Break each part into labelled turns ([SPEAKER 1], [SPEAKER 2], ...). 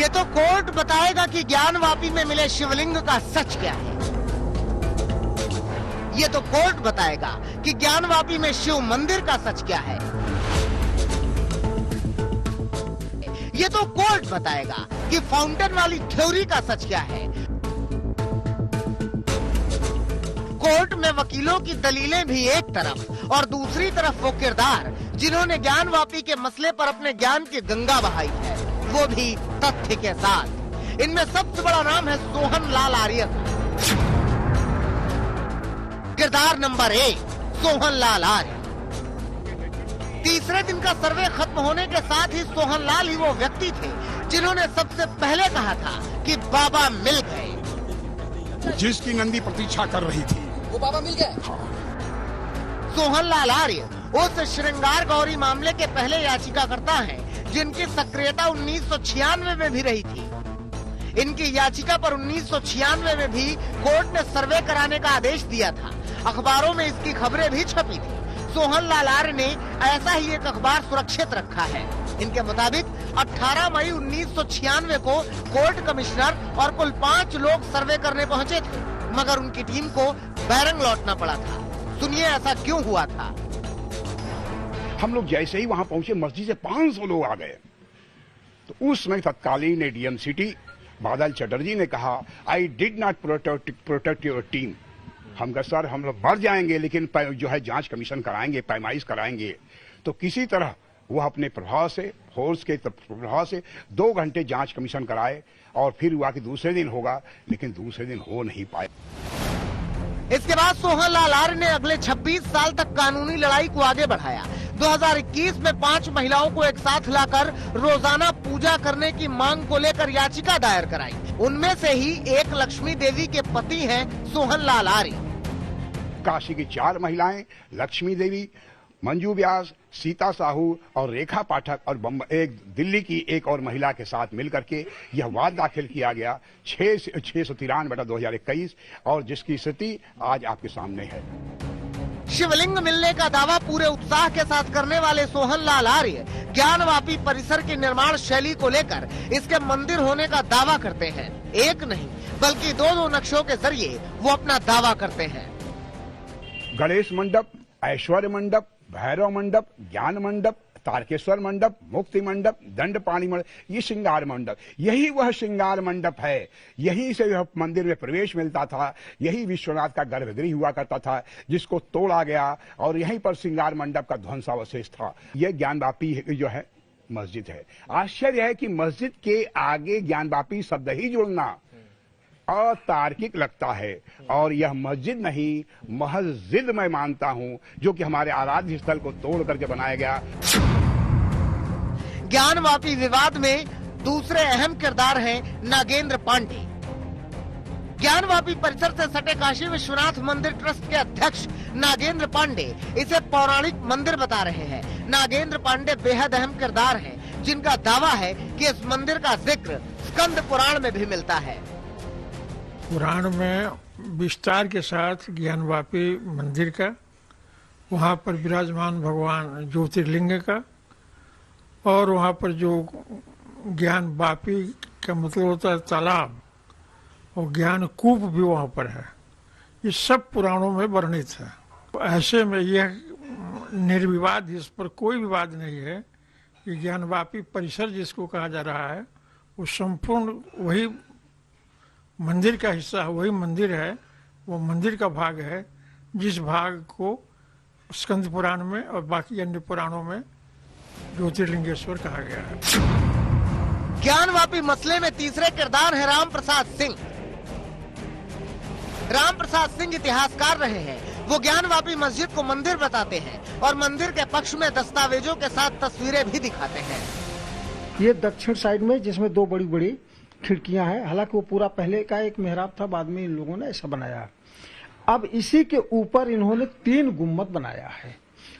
[SPEAKER 1] ये तो कोर्ट बताएगा कि ज्ञानवापी में मिले शिवलिंग का सच क्या है। ये तो कोर्ट बताएगा कि ज्ञानवापी में शिव मंदिर का सच क्या है। ये तो कोर्ट बताएगा कि फाउंटेन वाली थ्योरी का सच क्या है। कोर्ट में वकीलों की दलीलें भी एक तरफ और दूसरी तरफ वो किरदार जिन्होंने ज्ञानवापी के मसले पर अपने ज्ञान की गंगा बहाई है, वो भी तथ्य के साथ। इनमें सबसे बड़ा नाम है सोहन लाल आर्य का। किरदार नंबर 1, सोहन लाल आर्य। तीसरे दिन का सर्वे खत्म होने के साथ ही सोहन लाल ही वो व्यक्ति थे जिन्होंने सबसे पहले कहा था कि बाबा मिल गए।
[SPEAKER 2] जिसकी नंदी प्रतीक्षा कर रही थी
[SPEAKER 3] वो बाबा मिल गए।
[SPEAKER 1] सोहन लाल आर्य उस श्रृंगार गौरी मामले के पहले याचिकाकर्ता हैं जिनकी सक्रियता 1996 में भी रही थी। इनकी याचिका पर 1996 में भी कोर्ट ने सर्वे कराने का आदेश दिया था। अखबारों में इसकी खबरें भी छपी थी। सोहन लाल आर्य ने ऐसा ही एक अखबार सुरक्षित रखा है। इनके मुताबिक 18 मई 1996 को कोर्ट कमिश्नर और कुल 5 लोग सर्वे करने पहुंचे थे, मगर उनकी टीम को बैरंग लौटना पड़ा था। सुनिए ऐसा क्यों हुआ था।
[SPEAKER 2] हम लोग जैसे ही वहां पहुंचे मस्जिद से 500 लोग आ गए। तो उस समय तत्कालीन एडीएम सिटी बादल चटर्जी ने कहा, I did not protect your team. हम कहा सर हम लोग मर जाएंगे लेकिन जो है जांच कमीशन कराएंगे, पैमाइश कराएंगे। तो किसी तरह वो अपने प्रभाव से, फोर्स के प्रभाव से 2 घंटे जांच कमीशन कराए और फिर हुआ कि दूसरे दिन होगा, लेकिन दूसरे दिन हो नहीं पाए।
[SPEAKER 1] इसके बाद सोहन लाल आर्य ने अगले 26 साल तक कानूनी लड़ाई को आगे बढ़ाया। 2021 में 5 महिलाओं को एक साथ लाकर रोजाना पूजा करने की मांग को लेकर याचिका दायर कराई। उनमें से ही एक लक्ष्मी देवी के पति हैं सोहन लाल आर्य।
[SPEAKER 2] काशी की 4 महिलाएं, लक्ष्मी देवी, मंजू व्यास, सीता साहू और रेखा पाठक और एक दिल्ली की एक और महिला के साथ मिलकर के यह वाद दाखिल किया गया 693/2021 और जिसकी स्थिति आज आपके सामने है।
[SPEAKER 1] शिवलिंग मिलने का दावा पूरे उत्साह के साथ करने वाले सोहन लाल आर्य ज्ञानवापी परिसर की निर्माण शैली को लेकर इसके मंदिर होने का दावा करते हैं। एक नहीं बल्कि 2 नक्शों के जरिए वो अपना दावा करते हैं।
[SPEAKER 2] गणेश मंडप, ऐश्वर्य मंडप, भैरव मंडप, ज्ञान मंडप, तारकेश्वर मंडप, मुक्ति मंडप, दंडपाणी मंडप, ये श्रृंगार मंडप, यही वह श्रृंगार मंडप है। यहीं से यह मंदिर में प्रवेश मिलता था। यही विश्वनाथ का गर्भगृह हुआ करता था जिसको तोड़ा गया और यहीं पर श्रृंगार मंडप का ध्वंसावशेष था। यह ज्ञानवापी जो है मस्जिद है। आश्चर्य है कि मस्जिद के आगे ज्ञानवापी शब्द ही जुड़ना अतार्किक लगता है और यह मस्जिद नहीं मस्जिद मैं मानता हूं, जो कि हमारे आराध्य स्थल को तोड़ करके बनाया गया।
[SPEAKER 1] ज्ञानवापी विवाद में दूसरे अहम किरदार हैं नागेंद्र पांडे। ज्ञानवापी परिसर से सटे काशी विश्वनाथ मंदिर ट्रस्ट के अध्यक्ष नागेंद्र पांडे इसे पौराणिक मंदिर बता रहे हैं। नागेंद्र पांडे बेहद अहम किरदार हैं जिनका दावा है कि इस मंदिर का जिक्र स्कंद पुराण में भी मिलता है।
[SPEAKER 4] पुराण में विस्तार के साथ ज्ञानवापी मंदिर का, वहाँ पर विराजमान भगवान ज्योतिर्लिंग का और वहाँ पर जो ज्ञानवापी का मतलब होता है तालाब और ज्ञान कूप भी वहाँ पर है। ये सब पुराणों में वर्णित है। ऐसे में यह निर्विवाद, इस पर कोई विवाद नहीं है कि ज्ञानवापी परिसर जिसको कहा जा रहा है वो संपूर्ण वही मंदिर का हिस्सा है, वही मंदिर है, वो मंदिर का भाग है जिस भाग को स्कंद पुराण में और बाकी अन्य पुराणों में ज्योतिर्लिंगेश्वर कहा गया है।
[SPEAKER 1] ज्ञानवापी मसले में तीसरे किरदार है राम प्रसाद सिंह। राम प्रसाद सिंह इतिहासकार रहे हैं। वो ज्ञानवापी मस्जिद को मंदिर बताते हैं और मंदिर के पक्ष में दस्तावेजों के साथ तस्वीरें भी दिखाते हैं।
[SPEAKER 5] ये दक्षिण साइड में जिसमें 2 बड़ी बड़ी खिड़कियां हैं। हालांकि वो पूरा पहले का एक मेहराब था, बाद में इन लोगों ने ऐसा बनाया। अब इसी के ऊपर इन्होंने 3 गुम्मद बनाया है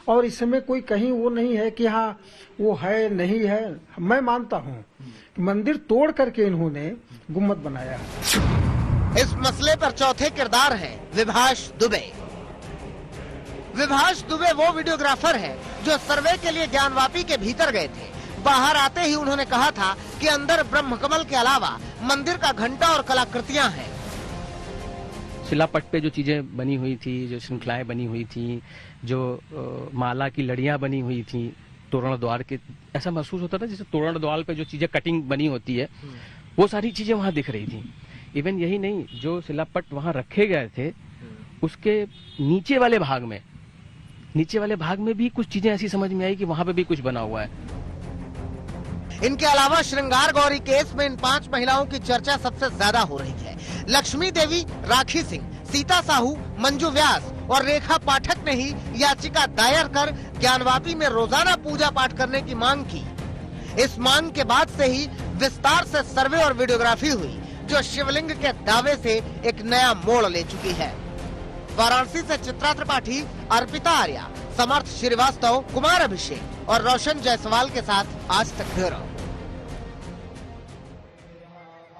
[SPEAKER 5] और इसमें कोई कहीं वो नहीं है कि हाँ वो है नहीं है। मैं मानता हूँ कि मंदिर तोड़ करके इन्होंने गुम्मद बनाया है।
[SPEAKER 1] इस मसले पर चौथे किरदार हैं विभाष दुबे। विभाष दुबे वो वीडियोग्राफर है जो सर्वे के लिए ज्ञानवापी के भीतर गए थे। बाहर आते ही उन्होंने कहा था कि अंदर ब्रह्मकमल के अलावा मंदिर का घंटा और कलाकृतियां हैं।
[SPEAKER 3] शिलापट पे जो चीजें बनी हुई थी, जो श्रृंखलाएं बनी हुई थी, जो माला की लड़ियां बनी हुई थी तोरण द्वार के, ऐसा महसूस होता था जैसे तोरण द्वार पे जो चीजें कटिंग बनी होती है वो सारी चीजें वहां दिख रही थी। इवन यही नहीं, जो शिलापट वहां रखे गए थे उसके नीचे वाले भाग में भी कुछ चीजें ऐसी समझ में आई कि वहां पे भी कुछ बना हुआ है।
[SPEAKER 1] इनके अलावा श्रृंगार गौरी केस में इन 5 महिलाओं की चर्चा सबसे ज्यादा हो रही है। लक्ष्मी देवी, राखी सिंह, सीता साहू, मंजू व्यास और रेखा पाठक ने ही याचिका दायर कर ज्ञानवापी में रोजाना पूजा पाठ करने की मांग की। इस मांग के बाद से ही विस्तार से सर्वे और वीडियोग्राफी हुई, जो शिवलिंग के दावे से एक नया मोड़ ले चुकी है। वाराणसी से चित्रा त्रिपाठी, अर्पिता आर्या, समर्थ श्रीवास्तव, कुमार अभिषेक और रोशन जायसवाल के साथ आज तक ब्यूरो।